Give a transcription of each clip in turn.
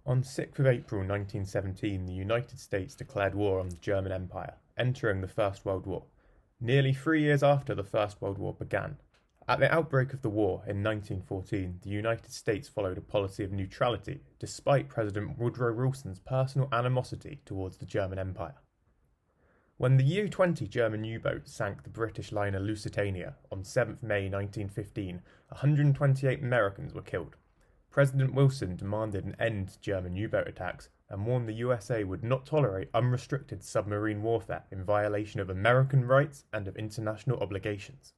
On 6th of April 1917, the United States declared war on the German Empire, entering the First World War, nearly 3 years after the First World War began. At the outbreak of the war in 1914, the United States followed a policy of neutrality, despite President Woodrow Wilson's personal animosity towards the German Empire. When the U-20 German U-boat sank the British liner Lusitania on 7th May 1915, 128 Americans were killed. President Wilson demanded an end to German U-boat attacks and warned the USA would not tolerate unrestricted submarine warfare in violation of American rights and of international obligations.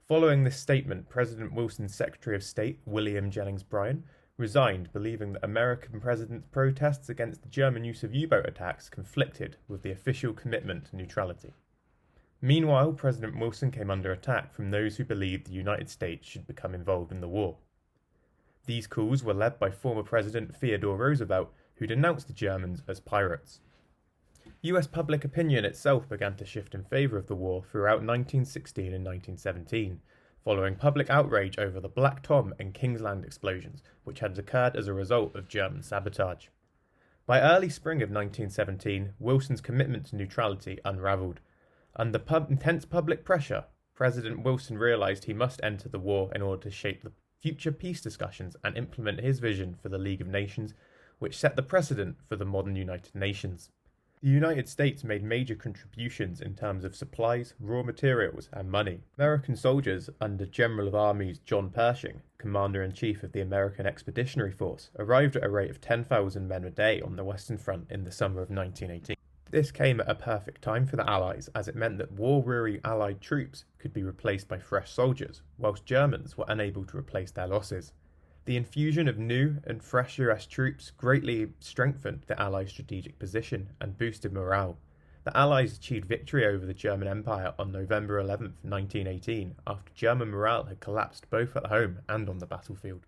Following this statement, President Wilson's Secretary of State, William Jennings Bryan, resigned, believing that American president's protests against the German use of U-boat attacks conflicted with the official commitment to neutrality. Meanwhile, President Wilson came under attack from those who believed the United States should become involved in the war. These calls were led by former President Theodore Roosevelt, who denounced the Germans as pirates. US public opinion itself began to shift in favour of the war throughout 1916 and 1917, following public outrage over the Black Tom and Kingsland explosions, which had occurred as a result of German sabotage. By early spring of 1917, Wilson's commitment to neutrality unravelled. Under intense public pressure, President Wilson realised he must enter the war in order to shape the future peace discussions and implement his vision for the League of Nations, which set the precedent for the modern United Nations. The United States made major contributions in terms of supplies, raw materials, and money. American soldiers under General of Armies John Pershing, Commander-in-Chief of the American Expeditionary Force, arrived at a rate of 10,000 men a day on the Western Front in the summer of 1918. This came at a perfect time for the Allies, as it meant that war-weary Allied troops could be replaced by fresh soldiers, whilst Germans were unable to replace their losses. The infusion of new and fresh US troops greatly strengthened the Allies' strategic position and boosted morale. The Allies achieved victory over the German Empire on November 11, 1918, after German morale had collapsed both at home and on the battlefield.